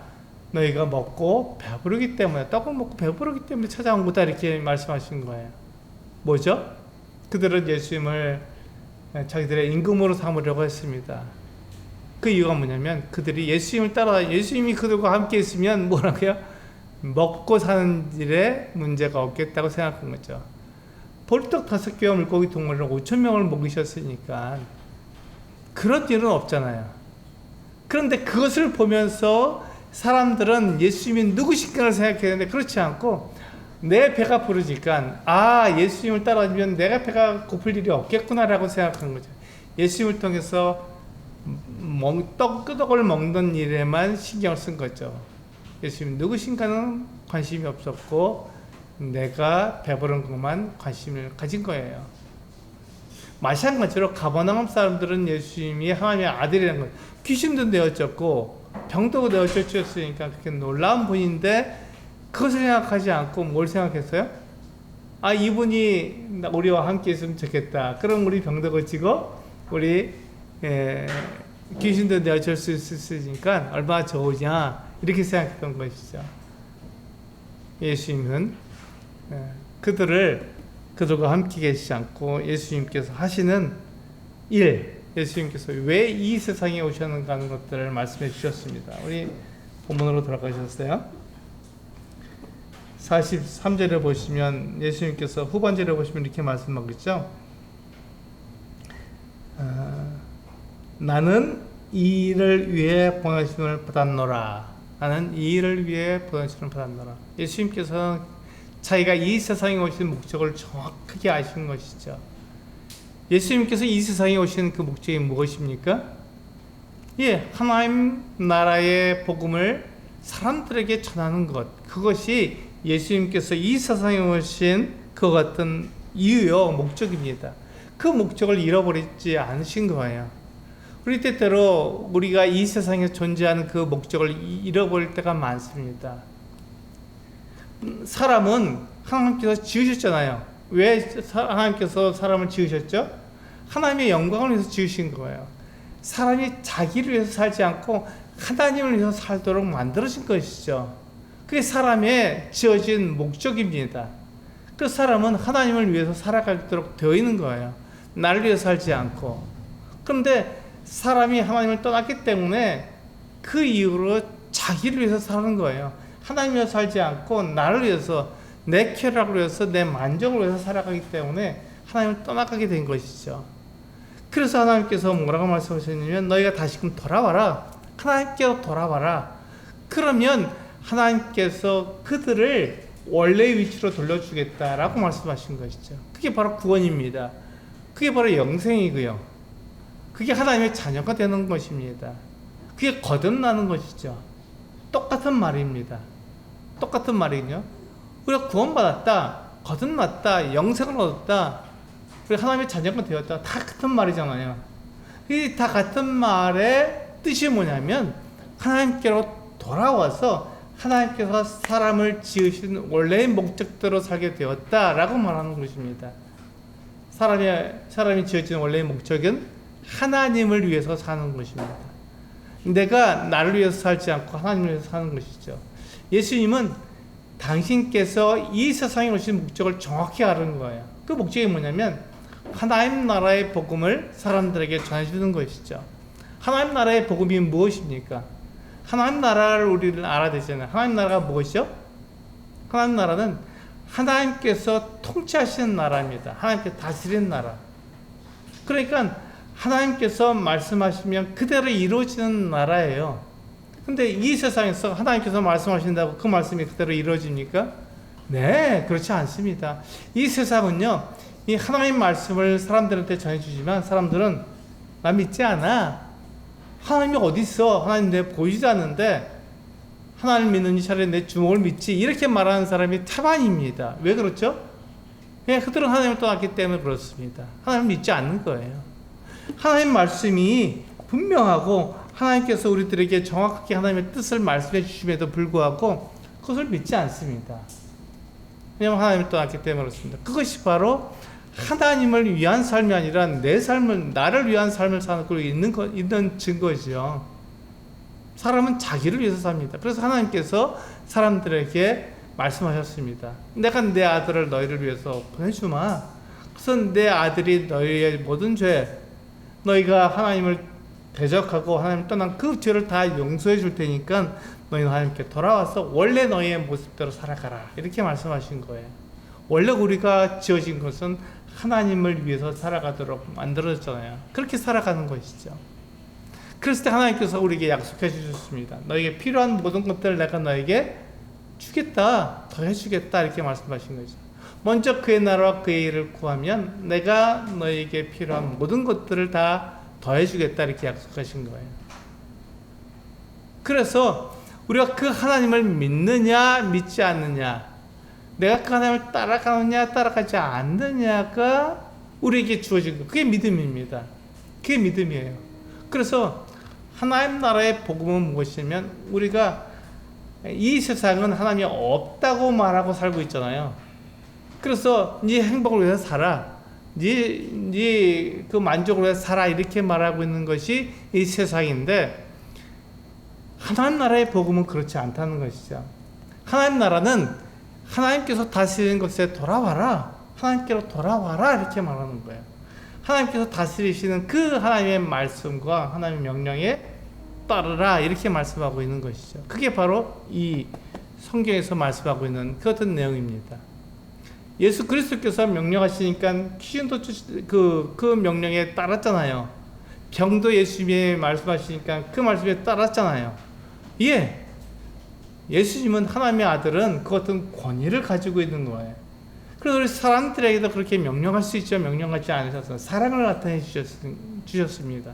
너희가 먹고 배부르기 때문에 떡을 먹고 배부르기 때문에 찾아온 거다 이렇게 말씀하신 거예요. 뭐죠? 그들은 예수님을 자기들의 임금으로 삼으려고 했습니다. 그 이유가 뭐냐면 그들이 예수님을 따라 예수님이 그들과 함께 있으면 뭐라고요? 먹고 사는 일에 문제가 없겠다고 생각한 거죠. 보리떡 5개와 물고기 2마리로 5,000명을 먹이셨으니까 그런 일은 없잖아요. 그런데 그것을 보면서 사람들은 예수님이 누구신가를 생각했는데 그렇지 않고 내 배가 부르니까 아, 예수님을 따라다니면 내가 배가 고플 일이 없겠구나라고 생각한 거죠. 예수님을 통해서 떡을 먹는 일에만 신경을 쓴 거죠. 예수님 누구신가는 관심이 없었고 내가 배부른 것만 관심을 가진 거예요. 마찬가지로 가버나움 사람들은 예수님이 하나님의 아들이라는 것, 귀신도 내어졌고 병도 내어졌으니까 그렇게 놀라운 분인데 그것을 생각하지 않고 뭘 생각했어요? 아, 이분이 우리와 함께 있으면 좋겠다. 그럼 우리 병도 고치고 우리 귀신도 내어줄 수 있으니까 얼마나 좋으냐 이렇게 생각했던 것이죠. 예수님은 그들과 함께 계시지 않고 예수님께서 하시는 일, 예수님께서 왜 이 세상에 오셨는가 하는 것들을 말씀해 주셨습니다. 우리 본문으로 돌아가셨어요. 43절에 보시면 예수님께서 후반절에 보시면 이렇게 말씀하고 있죠. 나는 이 일을 위해 보내심을 받았노라. 나는 이 일을 위해 보내심을 받았노라. 예수님께서는 자기가 이 세상에 오신 목적을 정확하게 아시는 것이죠. 예수님께서 이 세상에 오신 그 목적이 무엇입니까? 예, 하나님 나라의 복음을 사람들에게 전하는 것. 그것이 예수님께서 이 세상에 오신 그 같은 이유요, 목적입니다. 그 목적을 잃어버리지 않으신 거예요. 우리 때때로 우리가 이 세상에 존재하는 그 목적을 잃어버릴 때가 많습니다. 사람은 하나님께서 지으셨잖아요. 왜 하나님께서 사람을 지으셨죠? 하나님의 영광을 위해서 지으신 거예요. 사람이 자기를 위해서 살지 않고 하나님을 위해서 살도록 만들어진 것이죠. 그게 사람의 지어진 목적입니다. 그 사람은 하나님을 위해서 살아가도록 되어 있는 거예요. 나를 위해서 살지 않고. 그런데 사람이 하나님을 떠났기 때문에 그 이후로 자기를 위해서 사는 거예요. 하나님을 위해서 살지 않고 나를 위해서, 내 쾌락을 위해서, 내 만족을 위해서 살아가기 때문에 하나님을 떠나가게 된 것이죠. 그래서 하나님께서 뭐라고 말씀하셨냐면 너희가 다시금 돌아와라. 하나님께로 돌아와라. 그러면 하나님께서 그들을 원래의 위치로 돌려주겠다라고 말씀하신 것이죠. 그게 바로 구원입니다. 그게 바로 영생이고요. 그게 하나님의 자녀가 되는 것입니다. 그게 거듭나는 것이죠. 똑같은 말입니다. 똑같은 말이요. 우리가 구원받았다, 거듭났다, 영생을 얻었다, 우리 하나님의 자녀가 되었다. 다 같은 말이잖아요. 이 다 같은 말의 뜻이 뭐냐면 하나님께로 돌아와서 하나님께서 사람을 지으신 원래의 목적대로 살게 되었다라고 말하는 것입니다. 사람이 지어진 원래의 목적은 하나님을 위해서 사는 것입니다. 내가 나를 위해서 살지 않고 하나님을 위해서 사는 것이죠. 예수님은 당신께서 이 세상에 오신 목적을 정확히 아는 거예요. 그 목적이 뭐냐면 하나님 나라의 복음을 사람들에게 전해주는 것이죠. 하나님 나라의 복음이 무엇입니까? 하나님 나라를 우리는 알아야 되잖아요. 하나님 나라가 무엇이죠? 하나님 나라는 하나님께서 통치하시는 나라입니다. 하나님께서 다스리는 나라. 그러니까 하나님께서 말씀하시면 그대로 이루어지는 나라예요. 근데 이 세상에서 하나님께서 말씀하신다고 그 말씀이 그대로 이루어집니까? 네, 그렇지 않습니다. 이 세상은요, 이 하나님 말씀을 사람들한테 전해주지만 사람들은 나 믿지 않아. 하나님이 어디 있어? 하나님 내 보이지도 않는데 하나님 믿는 이 차라리 내 주먹을 믿지. 이렇게 말하는 사람이 태반입니다. 왜 그렇죠? 예, 그들은 하나님을 떠났기 때문에 그렇습니다. 하나님 믿지 않는 거예요. 하나님 말씀이 분명하고 하나님께서 우리들에게 정확하게 하나님의 뜻을 말씀해 주심에도 불구하고 그것을 믿지 않습니다. 왜냐하면 하나님을 떠났기 때문에 그렇습니다. 그것이 바로 하나님을 위한 삶이 아니라 내 삶을, 나를 위한 삶을 살고 있는 증거죠. 사람은 자기를 위해서 삽니다. 그래서 하나님께서 사람들에게 말씀하셨습니다. 내가 내 아들을 너희를 위해서 보내주마. 그래서 내 아들이 너희의 모든 죄, 너희가 하나님을 대적하고 하나님을 떠난 그 죄를 다 용서해 줄 테니까 너희는 하나님께 돌아와서 원래 너희의 모습대로 살아가라. 이렇게 말씀하신 거예요. 원래 우리가 지어진 것은 하나님을 위해서 살아가도록 만들어졌잖아요. 그렇게 살아가는 것이죠. 그랬을 때 하나님께서 우리에게 약속해 주셨습니다. 너에게 필요한 모든 것들을 내가 너에게 주겠다. 더해 주겠다. 이렇게 말씀하신 거죠. 먼저 그의 나라와 그의 일을 구하면 내가 너에게 필요한 모든 것들을 다 더해 주겠다. 이렇게 약속하신 거예요. 그래서 우리가 그 하나님을 믿느냐 믿지 않느냐, 내가 그 하나님을 따라가느냐 따라가지 않느냐가 우리에게 주어진 거예요. 그게 믿음입니다. 그게 믿음이에요. 그래서 하나님 나라의 복음은 무엇이냐면 우리가 이 세상은 하나님이 없다고 말하고 살고 있잖아요. 그래서 네 행복을 위해서 살아, 네 그 만족을 위해서 살아, 이렇게 말하고 있는 것이 이 세상인데 하나님 나라의 복음은 그렇지 않다는 것이죠. 하나님 나라는 하나님께서 다스리는 것에 돌아와라, 하나님께로 돌아와라, 이렇게 말하는 거예요. 하나님께서 다스리시는 그 하나님의 말씀과 하나님의 명령에 따르라, 이렇게 말씀하고 있는 것이죠. 그게 바로 이 성경에서 말씀하고 있는 그 어떤 내용입니다. 예수 그리스도께서 명령하시니까 귀신도 그 명령에 따랐잖아요. 병도 예수님이 말씀하시니까 그 말씀에 따랐잖아요. 예, 예수님은 하나님의 아들은 그 어떤 권위를 가지고 있는 거예요. 그래서 우리 사람들에게도 그렇게 명령할 수 있죠. 명령하지 않으셔서 사랑을 나타내 주셨습니다.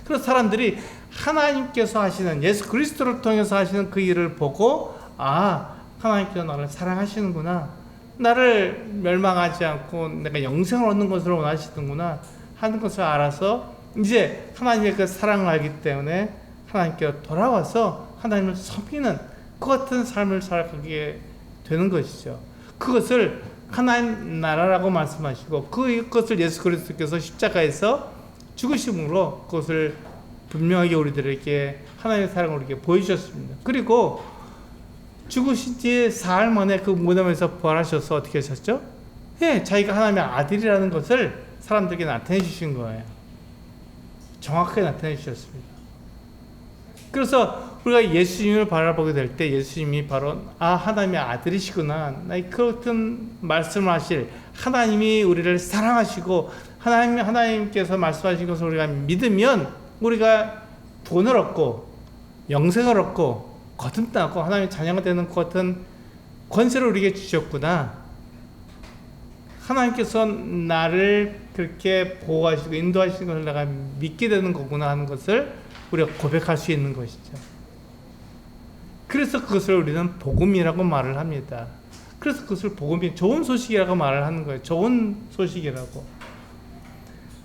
그래서 사람들이 하나님께서 하시는, 예수 그리스도를 통해서 하시는 그 일을 보고, 아, 하나님께서 나를 사랑하시는구나, 나를 멸망하지 않고 내가 영생을 얻는 것을 원하시는구나 하는 것을 알아서 이제 하나님의 그 사랑을 알기 때문에 하나님께 돌아와서 하나님을 섬기는 그 같은 삶을 살아가게 되는 것이죠. 그것을 하나님 나라라고 말씀하시고 그것을 예수 그리스도께서 십자가에서 죽으심으로 그것을 분명하게 우리들에게 하나님의 사랑을 우리에게 보여주셨습니다. 그리고 죽으신 지 사흘 만에 그 무덤에서 부활하셔서 어떻게 하셨죠? 예, 자기가 하나님의 아들이라는 것을 사람들에게 나타내 주신 거예요. 정확하게 나타내 주셨습니다. 그래서 우리가 예수님을 바라보게 될 때 예수님이 바로 하나님의 아들이시구나, 그렇든 말씀을 하실 하나님이 우리를 사랑하시고 하나님께서 말씀하신 것을 우리가 믿으면 우리가 구원을 얻고 영생을 얻고 거듭나고 하나님의 자녀가 되는 것 같은 권세를 우리에게 주셨구나, 하나님께서 나를 그렇게 보호하시고 인도하시는 것을 내가 믿게 되는 거구나 하는 것을 우리가 고백할 수 있는 것이죠. 그래서 그것을 우리는 복음이라고 말을 합니다. 그래서 그것을 복음이, 좋은 소식이라고 말을 하는 거예요. 좋은 소식이라고.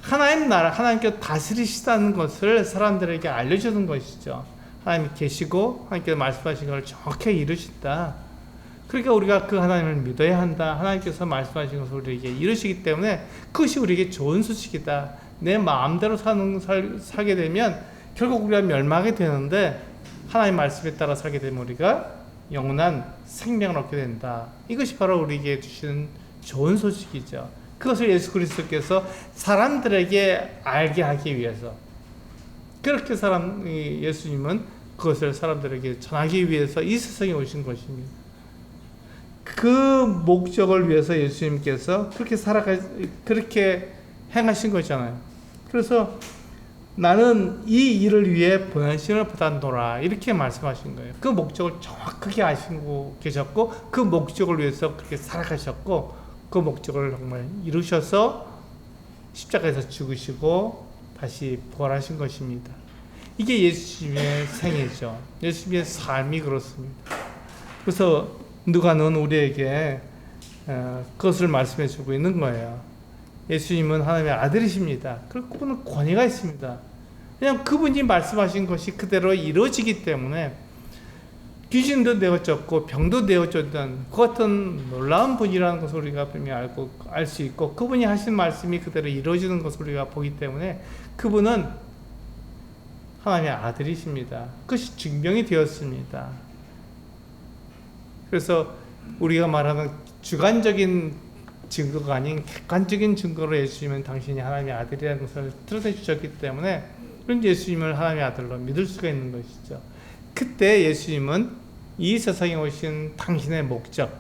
하나님 나라, 하나님께서 다스리시다는 것을 사람들에게 알려주는 것이죠. 하나님이 계시고 하나님께서 말씀하신 것을 정확하게 이루신다. 그러니까 우리가 그 하나님을 믿어야 한다. 하나님께서 말씀하신 것을 우리에게 이루시기 때문에 그것이 우리에게 좋은 소식이다. 내 마음대로 살게 되면 결국 우리가 멸망하게 되는데 하나님 말씀에 따라 살게 되면 우리가 영원한 생명을 얻게 된다. 이것이 바로 우리에게 주시는 좋은 소식이죠. 그것을 예수 그리스도께서 사람들에게 알게 하기 위해서, 그렇게 예수님은 그것을 사람들에게 전하기 위해서 이 세상에 오신 것입니다. 그 목적을 위해서 예수님께서 그렇게 행하신 거잖아요. 그래서 나는 이 일을 위해 번신을 받았노라, 이렇게 말씀하신 거예요. 그 목적을 정확하게 아시고 계셨고, 그 목적을 위해서 그렇게 살아가셨고, 그 목적을 정말 이루셔서 십자가에서 죽으시고 다시 부활하신 것입니다. 이게 예수님의 생애죠. 예수님의 삶이 그렇습니다. 그래서 누가는 우리에게 그것을 말씀해 주고 있는 거예요. 예수님은 하나님의 아들이십니다. 그리고 그분은 권위가 있습니다. 그냥 그분이 말씀하신 것이 그대로 이루어지기 때문에 귀신도 내어쫓고 병도 내어쫓던 그 같은 놀라운 분이라는 것을 우리가 분명히 알 수 있고, 그분이 하신 말씀이 그대로 이루어지는 것을 우리가 보기 때문에 그분은 하나님의 아들이십니다. 그것이 증명이 되었습니다. 그래서 우리가 말하는 주관적인 증거가 아닌 객관적인 증거로 예수님은 당신이 하나님의 아들이라는 것을 드러내 주셨기 때문에 그런 예수님을 하나님의 아들로 믿을 수가 있는 것이죠. 그때 예수님은 이 세상에 오신 당신의 목적,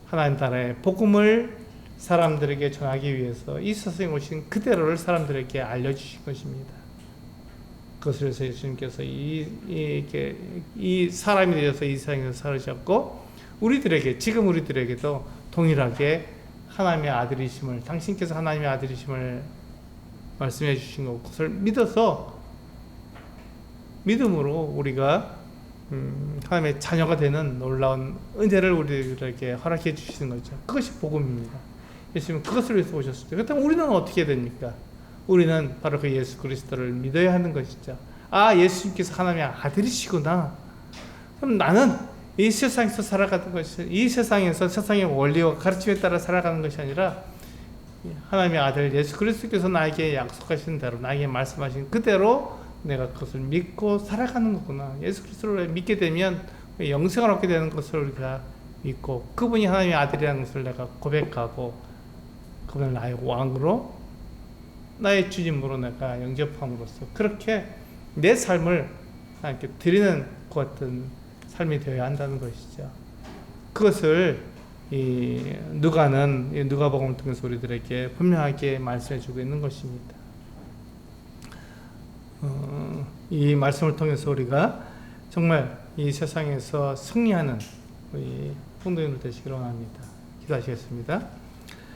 하나님 나라의 복음을 사람들에게 전하기 위해서 이 세상에 오신 그대로를 사람들에게 알려주신 것입니다. 그것을 위해서 예수님께서 이 사람이 되어서 이 세상에서 살으셨고, 지금 우리들에게도 동일하게 하나님의 아들이심을, 당신께서 하나님의 아들이심을 말씀해 주신 것, 그것을 믿음으로 우리가 하나님의 자녀가 되는 놀라운 은혜를 우리들에게 허락해 주시는 거죠. 그것이 복음입니다. 예수님은 그것을 위해서 오셨습니다. 그렇다면 우리는 어떻게 됩니까? 우리는 바로 그 예수 그리스도를 믿어야 하는 것이죠. 아, 예수님께서 하나님의 아들이시구나. 그럼 나는 이 세상에서 살아가는 것이, 이 세상에서 세상의 원리와 가르침에 따라 살아가는 것이 아니라 하나님의 아들 예수 그리스도께서 나에게 약속하신 대로, 나에게 말씀하신 그대로 내가 그것을 믿고 살아가는 거구나. 예수 그리스도를 믿게 되면 영생을 얻게 되는 것을 우리가 믿고, 그분이 하나님의 아들이라는 것을 내가 고백하고, 그분을 나의 왕으로, 나의 주님으로 내가 영접함으로써 그렇게 내 삶을 하나님께 드리는 것 같은 삶이 되어야 한다는 것이죠. 그것을 누가복음을 통해서 우리들에게 분명하게 말씀해주고 있는 것입니다. 이 말씀을 통해서 우리가 정말 이 세상에서 승리하는 우리 성도님들 되시기를 원합니다. 기도하시겠습니다.